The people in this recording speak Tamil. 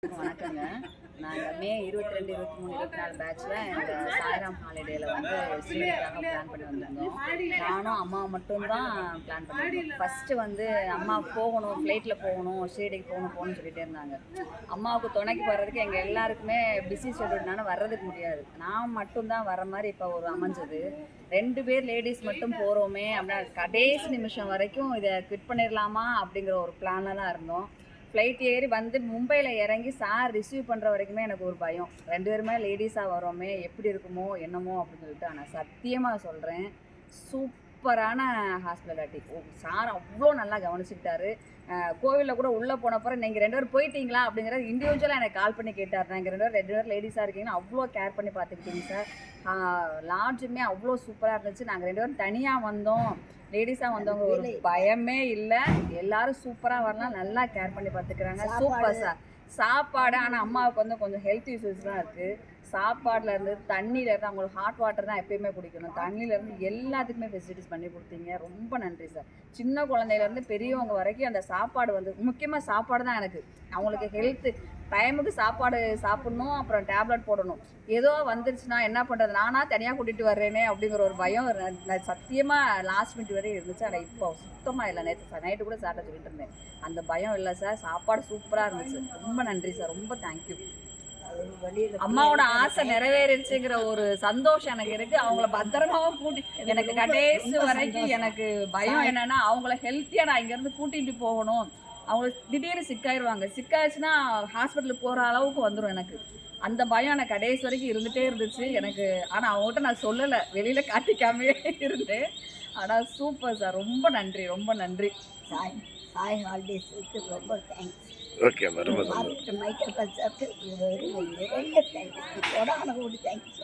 வணக்கங்க. நாங்கள் மே 22, 23, 24 பேட்சில் இந்த சாய்ராம் ஹாலிடேயில் வந்து ஸ்ரீடெக்காக பிளான் பண்ணி வந்திருந்தோம். நானும் அம்மா மட்டும்தான் பிளான் பண்ணியிருந்தோம். ஃபஸ்ட்டு வந்து அம்மா போகணும், ஃப்ளைட்டில் போகணும், ஸ்ரீடெக் போகணும்னு சொல்லிகிட்டே இருந்தாங்க. அம்மாவுக்கு துணைக்கு வர்றதுக்கு எங்கள் எல்லாருக்குமே பிஸி ஷெட்யூல்னால வர்றதுக்கு முடியாது. நான் மட்டும்தான் வர மாதிரி இப்போ ஒரு அமைஞ்சது. 2 பேர் லேடிஸ் மட்டும் போகிறோமே அப்படின்னா கடைசி நிமிஷம் வரைக்கும் இதை குவிட் பண்ணிடலாமா அப்படிங்கிற ஒரு பிளானில் தான் இருந்தோம். ஃப்ளைட் ஏறி வந்து மும்பையில் இறங்கி சார் ரிசீவ் பண்ணுற வரைக்குமே எனக்கு ஒரு பயம். 2 பேருமே லேடிஸாக வரோமே எப்படி இருக்குமோ என்னமோ அப்படின்னு சொல்லிட்டு. ஆனால் சத்தியமாக சொல்கிறேன், சூப்பரான ஹாஸ்பிட்டாலிட்டி. சார் அவ்வளோ நல்லா கவனிச்சுக்கிட்டாரு. கோவிலில் கூட உள்ளே போனப்பறம் நீங்கள் 2 பேரும் போயிட்டீங்களா அப்படிங்கிறது இண்டிவிஜுவலாக எனக்கு கால் பண்ணி கேட்டார். நீங்கள் 2 பேர் லேடிஸாக இருக்கீங்கன்னா அவ்வளோ கேர் பண்ணி பார்த்துக்கிட்டீங்க சார். லாட்ஜுமே அவ்வளோ சூப்பராக இருந்துச்சு. நாங்கள் 2 பேரும் தனியாக வந்தோம், லேடிஸாக வந்தவங்க ஒரு பயமே இல்லை. எல்லாரும் சூப்பராக வரலாம், நல்லா கேர் பண்ணி பார்த்துக்கிறாங்க. Super sir. சாப்பாடு ஆனால் அம்மாவுக்கு வந்து கொஞ்சம் ஹெல்த் இஷ்யூஸ்லாம் இருக்குது. சாப்பாடுலேருந்து தண்ணியிலேருந்து அவங்களுக்கு ஹாட் வாட்டர் தான் எப்பயுமே குடிக்கணும். தண்ணியிலேருந்து எல்லாத்துக்குமே ஃபெசிலிட்டிஸ் பண்ணி கொடுத்தீங்க. ரொம்ப நன்றி சார். சின்ன குழந்தையிலேருந்து பெரியவங்க வரைக்கும் அந்த சாப்பாடு வந்து முக்கியமாக சாப்பாடு தான் எனக்கு. அவங்களுக்கு ஹெல்த்து டைமுக்கு சாப்பாடு சாப்பிட்ணும், அப்புறம் டேப்லெட் போடணும். ஏதோ வந்துருச்சுன்னா என்ன பண்ணுறது, நானாக தனியாக கூட்டிகிட்டு வர்றேனே அப்படிங்கிற ஒரு பயம் சத்தியமாக லாஸ்ட் மினிட் வரையும் இருந்துச்சு. ஆனால் இப்போ சுத்தமாக இல்லை. நைட்டு கூட சாப்பிட்ட சொல்லிட்டு இருந்தேன். அந்த பயம் இல்லை சார். சாப்பாடு சூப்பராக இருந்துச்சு. ரொம்ப நன்றி சார். ரொம்ப தேங்க்யூ. அம்மாவோட ஆசை நிறைவேறிடுச்சுங்கிற ஒரு சந்தோஷம் எனக்கு இருக்கு. அவங்கள பத்திரமாவும் கூட்டி எனக்கு கடைசி வரைக்கும் எனக்கு பயம் என்னன்னா அவங்கள ஹெல்த்தியா நான் இங்கேருந்து கூட்டிகிட்டு போகணும். அவங்க திடீர்னு சிக்காயிருவாங்க. சிக்காயிடுச்சுன்னா ஹாஸ்பிட்டலுக்கு போகிற அளவுக்கு வந்துடும் எனக்கு. அந்த பயம் எனக்கு கடைசி வரைக்கும் இருந்துகிட்டே இருந்துச்சு எனக்கு. ஆனால் அவங்ககிட்ட நான் சொல்லலை, வெளியில் காட்டிக்காமே இருந்தேன். ஆனால் சூப்பர் சார். ரொம்ப நன்றி, ரொம்ப நன்றி. சாய் ஹாலிடேஸுக்கு ரொம்ப தேங்க்ஸ். ஓகே, ரொம்ப சந்தோஷம். மைக்கேல் சாருக்கு நிறைய தேங்க்ஸ். தேங்க்ஸ்.